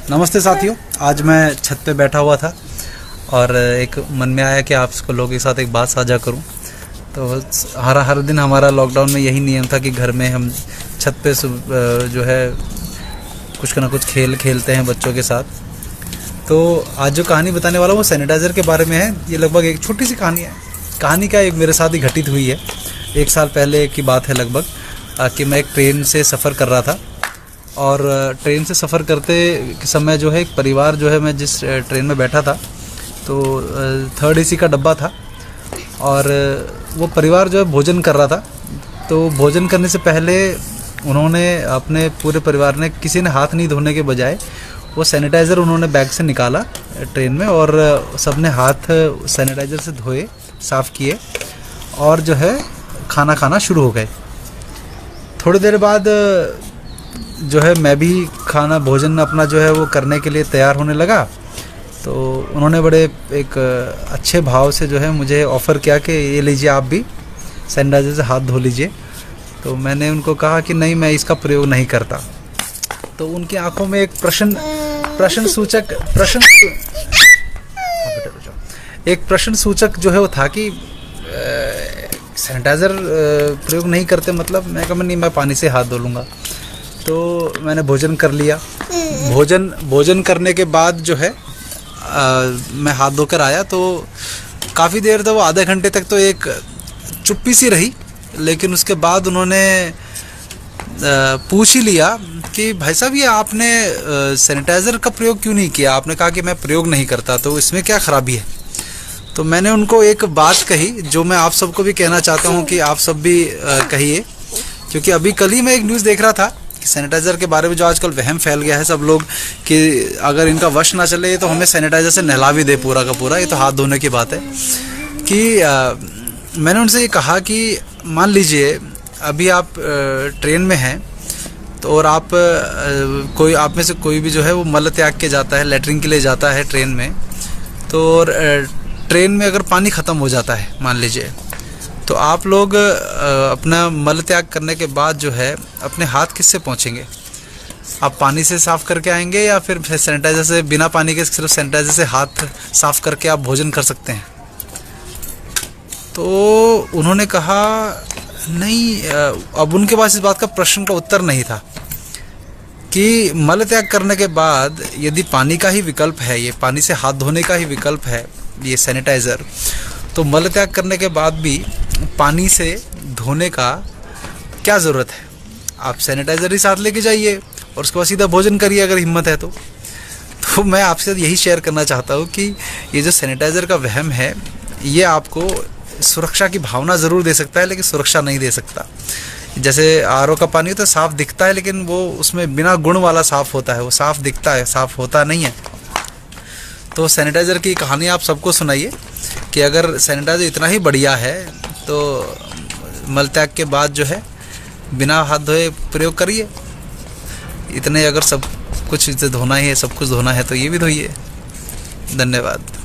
नमस्ते साथियों, आज मैं छत पे बैठा हुआ था और एक मन में आया कि आप लोगों के साथ एक बात साझा करूं। तो हर दिन हमारा लॉकडाउन में यही नियम था कि घर में हम छत पे जो है कुछ ना कुछ खेल खेलते हैं बच्चों के साथ। तो आज जो कहानी बताने वाला हूँ वो सैनिटाइज़र के बारे में है। ये लगभग एक छोटी सी कहानी है। कहानी का एक मेरे साथ ही घटित हुई है। 1 साल पहले की बात है लगभग, कि मैं एक ट्रेन से सफ़र कर रहा था और ट्रेन से सफ़र करते समय जो है एक परिवार जो है, मैं जिस ट्रेन में बैठा था तो 3rd AC का डब्बा था और वो परिवार जो है भोजन कर रहा था। तो भोजन करने से पहले उन्होंने अपने पूरे परिवार ने, किसी ने हाथ नहीं धोने के बजाय वो सैनिटाइज़र उन्होंने बैग से निकाला ट्रेन में और सब ने हाथ सैनिटाइज़र से धोए, साफ़ किए और जो है खाना खाना शुरू हो गए। थोड़ी देर बाद जो है मैं भी भोजन अपना जो है वो करने के लिए तैयार होने लगा। तो उन्होंने बड़े एक अच्छे भाव से जो है मुझे ऑफ़र किया कि ये लीजिए, आप भी सैनिटाइज़र से हाथ धो लीजिए। तो मैंने उनको कहा कि नहीं, मैं इसका प्रयोग नहीं करता। तो उनकी आंखों में एक प्रश्न सूचक जो है वो था कि सैनिटाइज़र प्रयोग नहीं करते मतलब। मैं कहा नहीं, मैं पानी से हाथ धो लूँगा। तो मैंने भोजन कर लिया। भोजन करने के बाद जो है मैं हाथ धोकर आया तो काफ़ी देर तक, वो आधे घंटे तक तो एक चुप्पी सी रही। लेकिन उसके बाद उन्होंने पूछ ही लिया कि भाई साहब, ये आपने सैनिटाइज़र का प्रयोग क्यों नहीं किया? आपने कहा कि मैं प्रयोग नहीं करता, तो इसमें क्या ख़राबी है? तो मैंने उनको एक बात कही जो मैं आप सबको भी कहना चाहता हूँ कि आप सब भी कहिए। क्योंकि अभी कल ही मैं एक न्यूज़ देख रहा था कि सैनिटाइज़र के बारे में जो आजकल वहम फैल गया है सब लोग, कि अगर इनका वश ना चले तो हमें सैनिटाइज़र से नहला भी दे पूरा का पूरा। ये तो हाथ धोने की बात है। कि मैंने उनसे ये कहा कि मान लीजिए अभी आप ट्रेन में हैं तो और आप आप में से कोई भी जो है वो मल त्याग के जाता है, लेटरिन के लिए जाता है ट्रेन में। तो और ट्रेन में अगर पानी ख़त्म हो जाता है मान लीजिए, तो आप लोग अपना मल त्याग करने के बाद जो है अपने हाथ किससे पोंछेंगे? आप पानी से साफ़ करके आएंगे या फिर सैनिटाइज़र से, बिना पानी के सिर्फ सैनिटाइज़र से हाथ साफ़ करके आप भोजन कर सकते हैं? तो उन्होंने कहा नहीं। अब उनके पास इस बात का प्रश्न का उत्तर नहीं था कि मल त्याग करने के बाद यदि पानी का ही विकल्प है, ये पानी से हाथ धोने का ही विकल्प है ये सैनिटाइज़र, तो मल त्याग करने के बाद भी पानी से धोने का क्या ज़रूरत है? आप सैनिटाइज़र ही साथ लेके जाइए और उसके बाद सीधा भोजन करिए अगर हिम्मत है तो मैं आपसे यही शेयर करना चाहता हूँ कि ये जो सैनिटाइज़र का वहम है, ये आपको सुरक्षा की भावना ज़रूर दे सकता है लेकिन सुरक्षा नहीं दे सकता। जैसे RO का पानी तो साफ़ दिखता है लेकिन वो उसमें बिना गुण वाला साफ़ होता है, वो साफ़ दिखता है, साफ़ होता नहीं है। तो सैनिटाइज़र की कहानी आप सबको सुनाइए कि अगर सैनिटाइज़र इतना ही बढ़िया है तो मल त्याग के बाद जो है बिना हाथ धोए प्रयोग करिए। इतने अगर सब कुछ धोना ही है, सब कुछ धोना है तो ये भी धोइए। धन्यवाद।